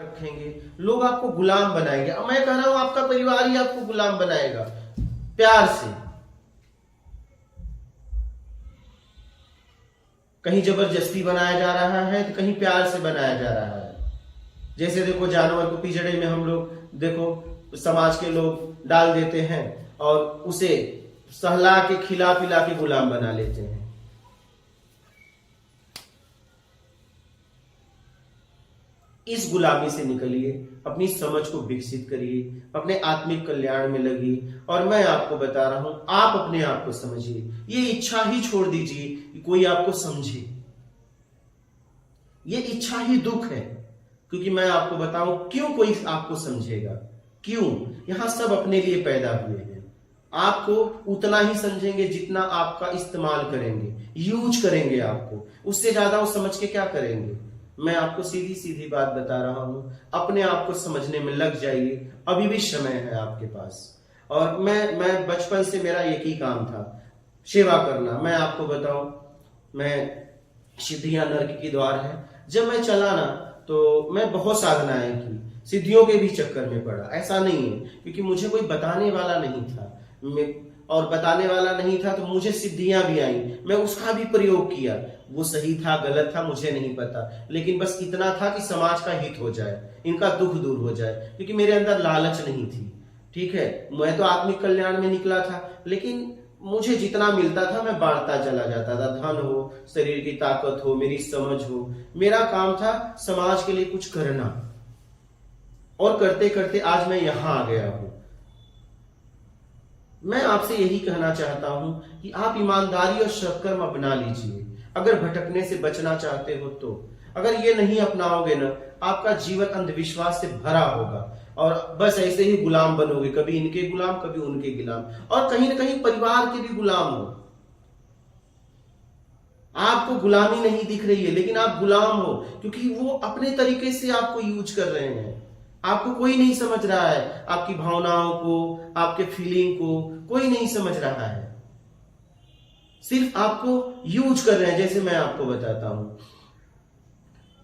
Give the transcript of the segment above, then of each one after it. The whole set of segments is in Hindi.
रखेंगे, लोग आपको गुलाम बनाएंगे। अब मैं कह रहा हूं आपका परिवार ही आपको गुलाम बनाएगा, प्यार से। कहीं जबरदस्ती बनाया जा रहा है तो कहीं प्यार से बनाया जा रहा है। जैसे देखो जानवर को पिंजड़े में हम लोग देखो समाज के लोग डाल देते हैं और उसे सहला के खिला पिला के गुलाम बना लेते हैं। इस गुलामी से निकलिए, अपनी समझ को विकसित करिए, अपने आत्मिक कल्याण में लगिए। और मैं आपको बता रहा हूं, आप अपने आप को समझिए। ये इच्छा ही छोड़ दीजिए कि कोई आपको समझे। ये इच्छा ही दुख है, क्योंकि मैं आपको बताऊं क्यों कोई आपको समझेगा। क्यों? यहां सब अपने लिए पैदा हुए हैं। आपको उतना ही समझेंगे जितना आपका इस्तेमाल करेंगे, यूज करेंगे आपको। उससे ज्यादा वो समझ के क्या करेंगे? मैं आपको सीधी सीधी बात बता रहा हूं, अपने आप को समझने में लग जाइए। अभी भी समय है आपके पास। और मैं बचपन से मेरा एक ही काम था, सेवा करना। मैं आपको बताऊं, मैं सिद्धियां नर्क की द्वार है। जब मैं चला ना तो मैं बहुत साधनाएं की, सिद्धियों के भी चक्कर में पड़ा। ऐसा नहीं है, क्योंकि मुझे कोई बताने वाला नहीं था। और बताने वाला नहीं था तो मुझे सिद्धियां भी आई, मैं उसका भी प्रयोग किया। वो सही था गलत था मुझे नहीं पता, लेकिन बस इतना था कि समाज का हित हो जाए, इनका दुख दूर हो जाए, क्योंकि मेरे अंदर लालच नहीं थी। ठीक है, मैं तो आत्मिक कल्याण में निकला था, लेकिन मुझे जितना मिलता था मैं बांटता चला जाता था। धन हो, शरीर की ताकत हो, मेरी समझ हो, मेरा काम था समाज के लिए कुछ करना। और करते करते आज मैं यहां आ गया हूं। मैं आपसे यही कहना चाहता हूं कि आप ईमानदारी और सत्कर्म अपना लीजिए, अगर भटकने से बचना चाहते हो तो। अगर ये नहीं अपनाओगे ना, आपका जीवन अंधविश्वास से भरा होगा और बस ऐसे ही गुलाम बनोगे, कभी इनके गुलाम कभी उनके गुलाम, और कहीं ना कहीं परिवार के भी गुलाम हो। आपको गुलामी नहीं दिख रही है, लेकिन आप गुलाम हो, क्योंकि वो अपने तरीके से आपको यूज कर रहे हैं। आपको कोई नहीं समझ रहा है, आपकी भावनाओं को, आपके फीलिंग को कोई नहीं समझ रहा है। सिर्फ आपको यूज कर रहे हैं। जैसे मैं आपको बताता हूं,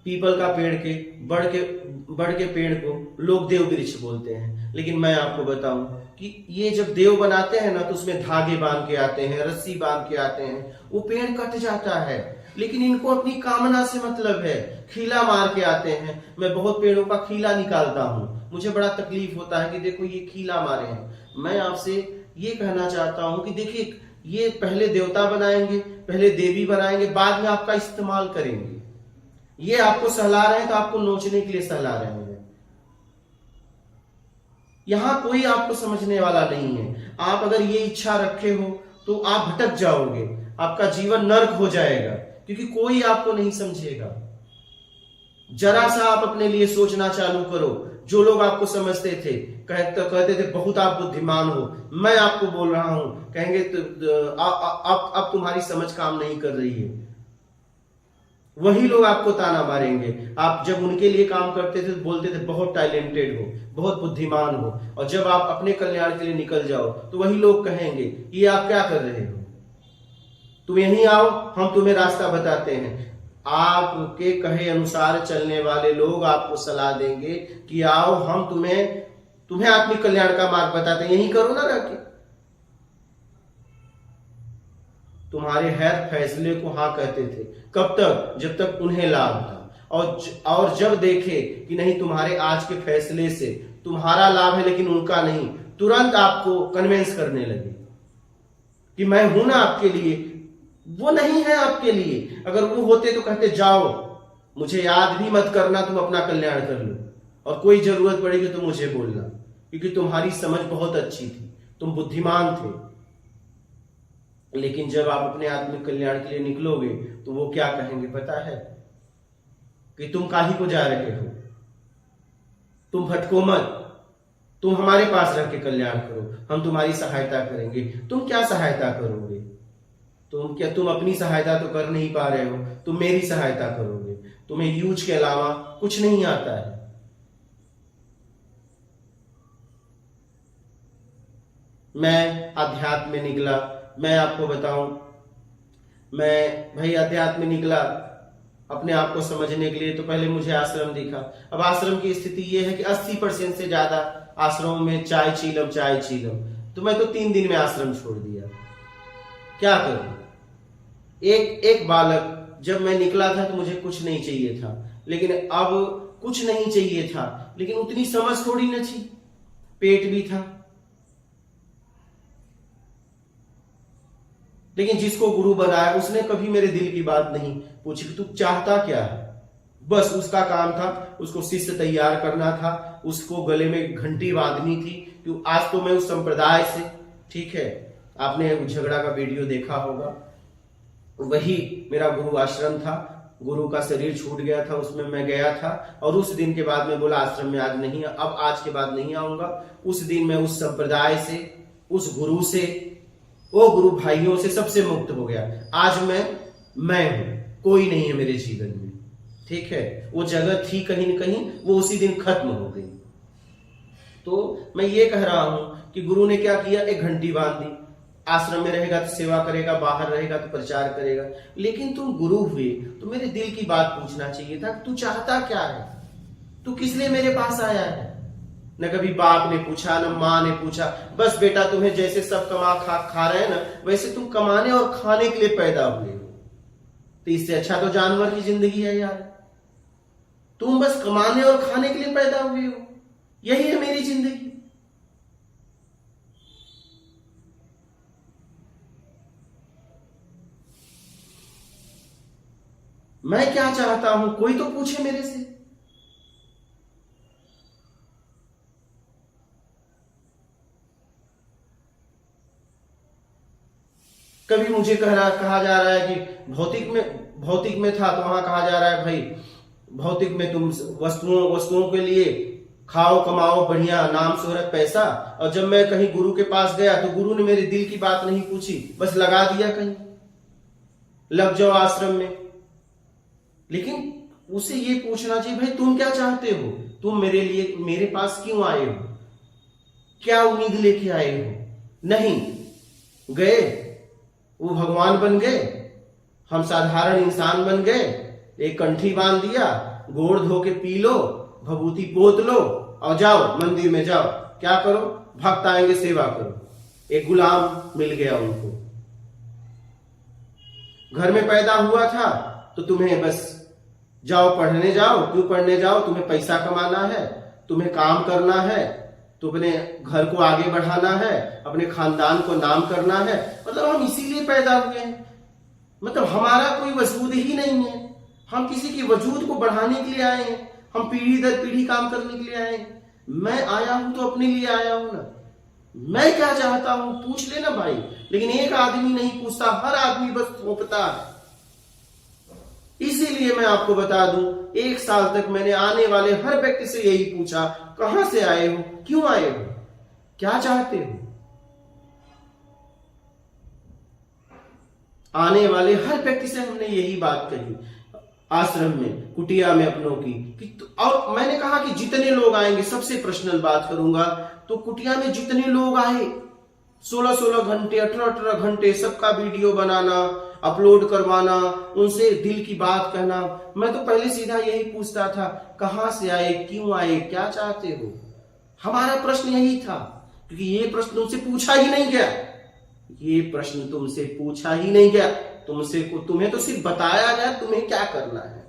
पीपल का पेड़ के बड़ के पेड़ को लोग देव वृक्ष बोलते हैं, लेकिन मैं आपको बताऊं कि ये जब देव बनाते हैं ना तो उसमें धागे बांध के आते हैं, रस्सी बांध के आते हैं, वो पेड़ कट जाता है। लेकिन इनको अपनी कामना से मतलब है, खीला मार के आते हैं। मैं बहुत पेड़ों का खीला निकालता हूं, मुझे बड़ा तकलीफ होता है कि देखो ये खीला मारे हैं। मैं आपसे ये कहना चाहता हूं कि देखिए, ये पहले देवता बनाएंगे, पहले देवी बनाएंगे, बाद में आपका इस्तेमाल करेंगे। ये आपको सहला रहे हैं तो आपको नोचने के लिए सहला रहे हैं। यहां कोई आपको समझने वाला नहीं है। आप अगर ये इच्छा रखे हो तो आप भटक जाओगे, आपका जीवन नर्क हो जाएगा, क्योंकि कोई आपको नहीं समझेगा। जरा सा आप अपने लिए सोचना चालू करो। जो लोग आपको समझते थे, कहते थे बहुत आप बुद्धिमान हो, मैं आपको बोल रहा हूं, कहेंगे अब तुम्हारी समझ काम नहीं कर रही है। वही लोग आपको ताना मारेंगे। आप जब उनके लिए काम करते थे तो बोलते थे बहुत टैलेंटेड हो, बहुत बुद्धिमान हो, और जब आप अपने कल्याण के लिए निकल जाओ तो वही लोग कहेंगे ये आप क्या कर रहे हो, तुम यहीं आओ, हम तुम्हें रास्ता बताते हैं। आपके कहे अनुसार चलने वाले लोग आपको सलाह देंगे कि आओ हम तुम्हें आत्मिक कल्याण का मार्ग बताते हैं, यही करो ना रह के। तुम्हारे हर फैसले को हाँ कहते थे। कब तक? जब तक उन्हें लाभ था। और जब देखे कि नहीं, तुम्हारे आज के फैसले से तुम्हारा लाभ है लेकिन उनका नहीं, तुरंत आपको कन्विंस करने लगे कि मैं हूं ना आपके लिए। वो नहीं है आपके लिए। अगर वो होते तो कहते जाओ, मुझे याद भी मत करना, तुम अपना कल्याण कर लो, और कोई जरूरत पड़ेगी तो मुझे बोलना, क्योंकि तुम्हारी समझ बहुत अच्छी थी, तुम बुद्धिमान थे। लेकिन जब आप अपने आत्मिक कल्याण के लिए निकलोगे तो वो क्या कहेंगे पता है? कि तुम काहे को जा रहे हो, तुम भटको मत, तुम हमारे पास रह के कल्याण करो, हम तुम्हारी सहायता करेंगे। तुम क्या सहायता करोगे? तुम अपनी सहायता तो कर नहीं पा रहे हो, तुम मेरी सहायता करोगे। तुम्हें यूज के अलावा कुछ नहीं आता है। मैं अध्यात्म में निकला। मैं आपको बताऊं, मैं भाई अध्यात्म में निकला, अपने आप को समझने के लिए, तो पहले मुझे आश्रम दिखा। अब आश्रम की स्थिति ये है कि 80% से ज्यादा आश्रमों में चाय चीलम, तो मैं तो 3 दिन में आश्रम छोड़ दिया। क्या करूं? एक बालक, जब मैं निकला था तो मुझे कुछ नहीं चाहिए था, लेकिन अब कुछ नहीं चाहिए था, लेकिन उतनी समझ थोड़ी न थी, पेट भी था। लेकिन जिसको गुरु बनाया उसने कभी मेरे दिल की बात नहीं पूछी कि तू चाहता क्या है। बस उसका काम था, उसको शिष्य तैयार करना था, उसको गले में घंटी बांधनी थी। तो आज तो मैं उस संप्रदाय से, ठीक है, आपने झगड़ा का वीडियो देखा होगा, वही मेरा गुरु आश्रम था। गुरु का शरीर छूट गया था, उसमें मैं गया था, और उस दिन के बाद मैं बोला आश्रम में आज नहीं, अब आज के बाद नहीं आऊंगा। उस दिन मैं उस संप्रदाय से, उस गुरु से, वो गुरु भाइयों से सबसे मुक्त हो गया। आज मैं हूं, कोई नहीं है मेरे जीवन में, ठीक है। वो जगह थी कहीं न कहीं, वो उसी दिन खत्म हो गई। तो मैं ये कह रहा हूं कि गुरु ने क्या किया, एक घंटी बांध दी। आश्रम में रहेगा तो सेवा करेगा, बाहर रहेगा तो प्रचार करेगा। लेकिन तुम गुरु हुए तो मेरे दिल की बात पूछना चाहिए था, तू चाहता क्या है, तू किस लिए मेरे पास आया है। न कभी बाप ने पूछा, न माँ ने पूछा। बस बेटा, तुम्हें जैसे सब कमा खा रहे हैं ना, वैसे तुम कमाने और खाने के लिए पैदा हुए हो। तो इससे अच्छा तो जानवर की जिंदगी है यार। तुम बस कमाने और खाने के लिए पैदा हुए हो, यही है मेरी जिंदगी। मैं क्या चाहता हूं, कोई तो पूछे मेरे से। कभी मुझे कहा जा रहा है कि भौतिक में था, तो वहां कहा जा रहा है भाई भौतिक में तुम वस्तुओं के लिए खाओ, कमाओ, बढ़िया नाम शोहरत, पैसा। और जब मैं कहीं गुरु के पास गया तो गुरु ने मेरे दिल की बात नहीं पूछी, बस लगा दिया कहीं, लग जाओ आश्रम में। लेकिन उसे ये पूछना चाहिए, भाई तुम क्या चाहते हो, तुम मेरे पास क्यों आए हो, क्या उम्मीद लेके आए हो। नहीं गए, वो भगवान बन गए, हम साधारण इंसान बन गए। एक कंठी बांध दिया, गोड़ धो के पी लो, भभूति पोत लो और जाओ मंदिर में जाओ, क्या करो, भक्त आएंगे सेवा करो। एक गुलाम मिल गया उनको। घर में पैदा हुआ था तो तुम्हें बस जाओ पढ़ने जाओ, क्यों पढ़ने जाओ, तुम्हें पैसा कमाना है, तुम्हें काम करना है, तो अपने घर को आगे बढ़ाना है, अपने खानदान को नाम करना है। मतलब हम इसीलिए पैदा हुए हैं, मतलब हमारा कोई वजूद ही नहीं है, हम किसी की वजूद को बढ़ाने के लिए आए हैं, हम पीढ़ी दर पीढ़ी काम करने के लिए आए हैं। मैं आया हूं तो अपने लिए आया हूं ना, मैं क्या चाहता हूं पूछ लेना भाई। लेकिन एक आदमी नहीं पूछता, हर आदमी बस थोपता है। इसीलिए मैं आपको बता दूं, 1 साल तक मैंने आने वाले हर व्यक्ति से यही पूछा, कहां से आए हो, क्यों आए हो, क्या चाहते हो। आने वाले हर व्यक्ति से हमने यही बात कही, आश्रम में, कुटिया में अपनों की। और मैंने कहा कि जितने लोग आएंगे, सबसे पर्सनल बात करूंगा, तो कुटिया में जितने लोग आए, 16-16 घंटे, 18-18 घंटे सबका वीडियो बनाना, अपलोड करवाना, उनसे दिल की बात कहना। मैं तो पहले सीधा यही पूछता था, कहां से आए, क्यों आए, क्या चाहते हो। हमारा प्रश्न यही था, क्योंकि ये प्रश्न तुमसे पूछा ही नहीं गया, ये प्रश्न तुमसे पूछा ही नहीं गया। तुम्हें तो सिर्फ बताया गया तुम्हें क्या करना है।